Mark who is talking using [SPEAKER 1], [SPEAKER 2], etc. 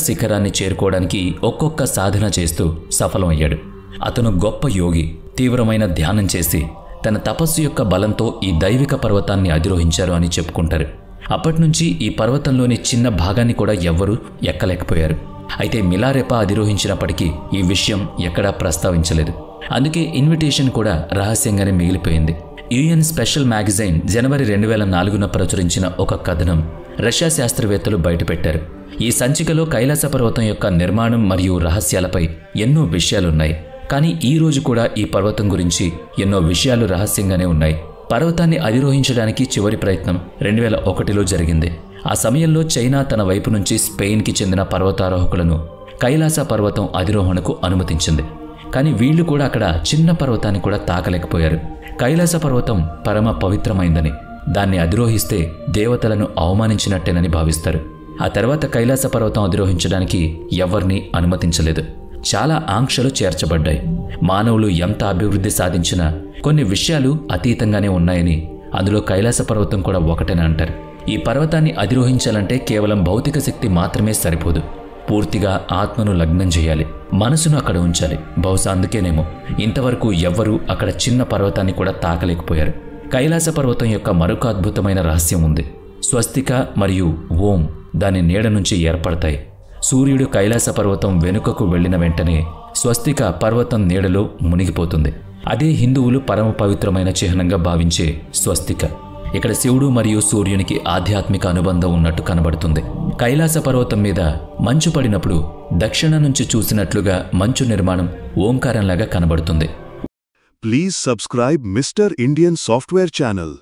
[SPEAKER 1] శిఖరాన్ని చేరుకోవడానికి ఒక్కొక్క సాధన చేస్తూ సఫలమయ్యాడు. అతను గొప్ప యోగి. తీవ్రమైన ధ్యానం చేసి తన తపస్సు యొక్క బలంతో ఈ దైవిక పర్వతాన్ని అధిరోహించారు అని చెప్పుకుంటారు. అప్పటినుంచి ఈ పర్వతంలోని చిన్న భాగాన్ని కూడా ఎవ్వరూ ఎక్కలేకపోయారు. అయితే మిలారెపా అధిరోహించినప్పటికీ ఈ విషయం ఎక్కడా ప్రస్తావించలేదు. అందుకే ఇన్విటేషన్ కూడా రహస్యంగానే మిగిలిపోయింది. యుఎన్ స్పెషల్ మ్యాగజైన్ జనవరి 2004న ప్రచురించిన ఒక కథనం రష్యా శాస్త్రవేత్తలు బయటపెట్టారు. ఈ సంచికలో కైలాస పర్వతం యొక్క నిర్మాణం మరియు రహస్యాలపై ఎన్నో విషయాలున్నాయి. కానీ ఈ రోజు కూడా ఈ పర్వతం గురించి ఎన్నో విషయాలు రహస్యంగానే ఉన్నాయి. పర్వతాన్ని అధిరోహించడానికి చివరి ప్రయత్నం 2001లో జరిగింది. ఆ సమయంలో చైనా తన వైపు నుంచి స్పెయిన్కి చెందిన పర్వతారోహకులను కైలాస పర్వతం అధిరోహణకు అనుమతించింది. కానీ వీళ్లు కూడా అక్కడ చిన్న పర్వతాన్ని కూడా తాకలేకపోయారు. కైలాస పర్వతం పరమ పవిత్రమైందని, దాన్ని అధిరోహిస్తే దేవతలను అవమానించినట్టేనని భావిస్తారు. ఆ తర్వాత కైలాస పర్వతం అధిరోహించడానికి ఎవరిని అనుమతించలేదు. చాలా ఆంక్షలు చేర్చబడ్డాయి. మానవులు ఎంత అభివృద్ధి సాధించినా కొన్ని విషయాలు అతీతంగానే ఉన్నాయని, అందులో కైలాస పర్వతం కూడా ఒకటేనా అంటారు. ఈ పర్వతాన్ని అధిరోహించాలంటే కేవలం భౌతిక శక్తి మాత్రమే సరిపోదు. పూర్తిగా ఆత్మను లగ్నం చేయాలి, మనసును అక్కడ ఉంచాలి. బహుశా అందుకేనేమో ఇంతవరకు ఎవ్వరూ అక్కడ చిన్న పర్వతాన్ని కూడా తాకలేకపోయారు. కైలాస పర్వతం యొక్క మరొక అద్భుతమైన రహస్యం ఉంది. స్వస్తిక మరియు ఓం దాని నీడ నుంచి ఏర్పడతాయి. సూర్యుడు కైలాస పర్వతం వెనుకకు వెళ్లిన వెంటనే స్వస్తిక పర్వతం నీడలో మునిగిపోతుంది. అదే హిందువులు పరమ పవిత్రమైన చిహ్నంగా భావించే స్వస్తిక. ఇక్కడ శివుడు మరియు సూర్యునికి ఆధ్యాత్మిక అనుబంధం ఉన్నట్టు కనబడుతుంది. కైలాస పర్వతం మీద మంచు పడినప్పుడు దక్షిణ నుంచి చూసినట్లుగా మంచు నిర్మాణం ఓంకారంలాగా కనబడుతుంది.
[SPEAKER 2] Please subscribe mister Indian software channel.